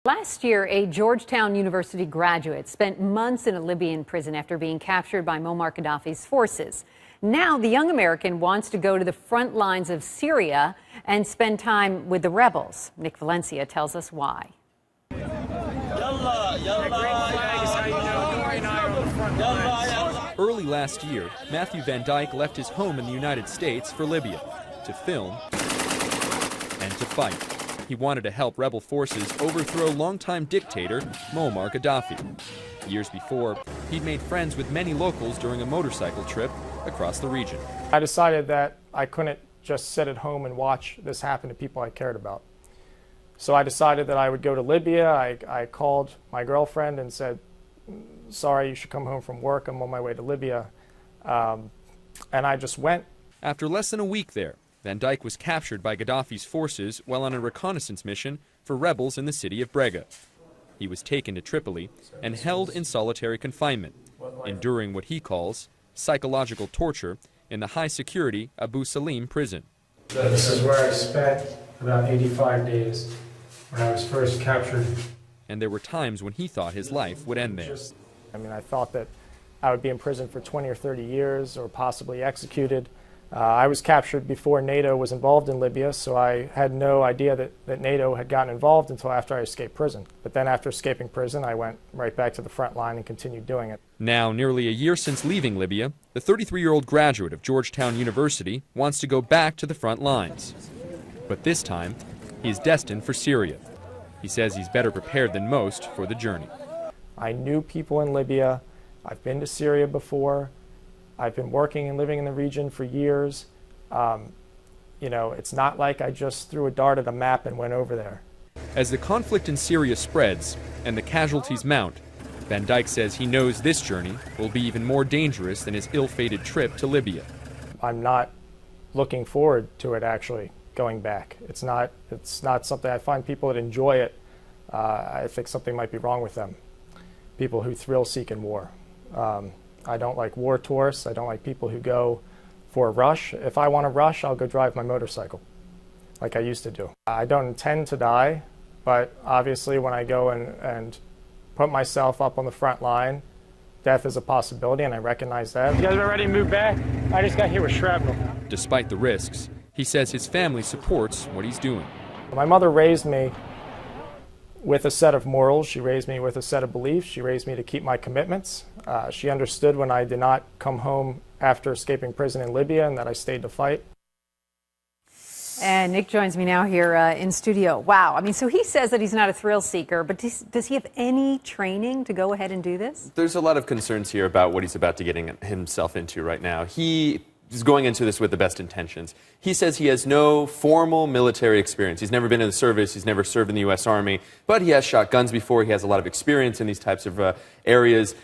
Last year, a Georgetown University graduate spent months in a Libyan prison after being captured by Muammar Gaddafi's forces. Now, the young American wants to go to the front lines of Syria and spend time with the rebels. Nick Valencia tells us why. Early last year, Matthew VanDyke left his home in the United States for Libya to film and to fight. He wanted to help rebel forces overthrow longtime dictator Muammar Gaddafi. Years before, he'd made friends with many locals during a motorcycle trip across the region. I decided that I couldn't just sit at home and watch this happen to people I cared about. So I decided that I would go to Libya. I called my girlfriend and said, sorry, you should come home from work. I'm on my way to Libya. And I just went. After less than a week there, VanDyke was captured by Gaddafi's forces while on a reconnaissance mission for rebels in the city of Brega. He was taken to Tripoli and held in solitary confinement, enduring what he calls psychological torture in the high-security Abu Salim prison. This is where I spent about 85 days when I was first captured. And there were times when he thought his life would end there. I thought that I would be in prison for 20 or 30 years or possibly executed. I was captured before NATO was involved in Libya, so I had no idea that NATO had gotten involved until after I escaped prison. But then after escaping prison, I went right back to the front line and continued doing it. Now, nearly a year since leaving Libya, the 33-year-old graduate of Georgetown University wants to go back to the front lines. But this time, he is destined for Syria. He says he's better prepared than most for the journey. I knew people in Libya. I've been to Syria before. I've been working and living in the region for years. It's not like I just threw a dart at a map and went over there. As the conflict in Syria spreads and the casualties mount, VanDyke says he knows this journey will be even more dangerous than his ill-fated trip to Libya. I'm not looking forward to it actually going back. It's not something. I find people that enjoy it. I think something might be wrong with them. People who thrill seek in war. I don't like war tourists. I don't like people who go for a rush. If I want to rush, I'll go drive my motorcycle like I used to do. I don't intend to die, but obviously when I go and put myself up on the front line, death is a possibility, and I recognize that. You guys are ready to move back? I just got here with shrapnel. Despite the risks, he says his family supports what he's doing. My mother raised me with a set of morals. She raised me with a set of beliefs. She raised me to keep my commitments. She understood when I did not come home after escaping prison in Libya and that I stayed to fight. And Nick joins me now here in studio. Wow. So he says that he's not a thrill seeker, but does he have any training to go ahead and do this? There's a lot of concerns here about what he's about to get himself into right now. He's going into this with the best intentions. He says he has no formal military experience. He's never been in the service. He's never served in the U.S. Army, but he has shot guns before. He has a lot of experience in these types of areas.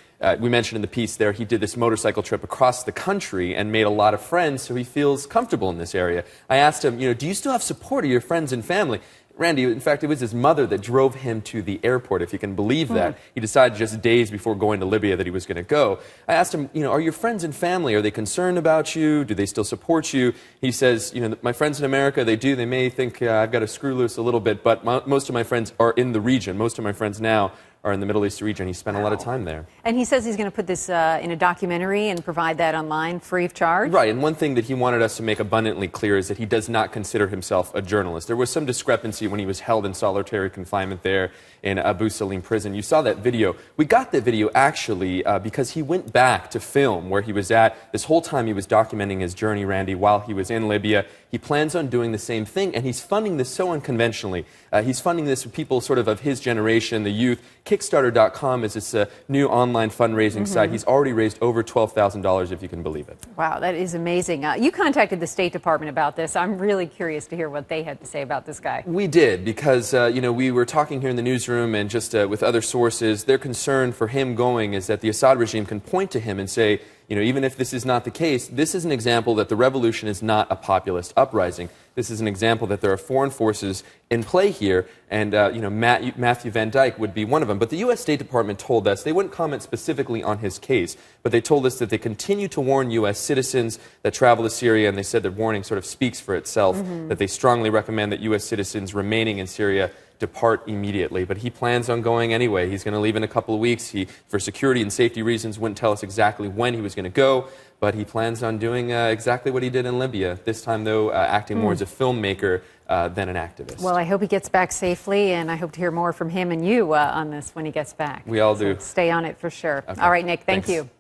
We mentioned in the piece there, he did this motorcycle trip across the country and made a lot of friends, so he feels comfortable in this area. I asked him, do you still have support of your friends and family? Randy, in fact, it was his mother that drove him to the airport, if you can believe that. He decided just days before going to Libya that he was going to go. I asked him, are your friends and family, are they concerned about you? Do they still support you? He says, my friends in America, they do. They may think I've got to screw loose a little bit, but most of my friends are in the region. Most of my friends now are in the Middle East region. He spent a lot of time there. And he says he's going to put this in a documentary and provide that online free of charge? Right, and one thing that he wanted us to make abundantly clear is that he does not consider himself a journalist. There was some discrepancy when he was held in solitary confinement there in Abu Salim prison. You saw that video. We got that video actually because he went back to film where he was at. This whole time he was documenting his journey, Randy, while he was in Libya. He plans on doing the same thing, and he's funding this so unconventionally. He's funding this for people sort of his generation, the youth. Kickstarter.com is this new online fundraising site. He's already raised over $12,000, if you can believe it. Wow, that is amazing. You contacted the State Department about this. I'm really curious to hear what they had to say about this guy. We did, because we were talking here in the newsroom and just with other sources. Their concern for him going is that the Assad regime can point to him and say, even if this is not the case, this is an example that the revolution is not a populist uprising. This is an example that there are foreign forces in play here, and Matthew VanDyke would be one of them. But the U.S. State Department told us, they wouldn't comment specifically on his case, but they told us that they continue to warn U.S. citizens that travel to Syria, and they said their warning sort of speaks for itself, that they strongly recommend that U.S. citizens remaining in Syria depart immediately, but he plans on going anyway. He's going to leave in a couple of weeks. He, for security and safety reasons, wouldn't tell us exactly when he was going to go, but he plans on doing exactly what he did in Libya, this time, though, acting more as a filmmaker than an activist. Well, I hope he gets back safely, and I hope to hear more from him and you on this when he gets back. We all do. Stay on it for sure. Okay. All right, Nick, thank Thanks. you.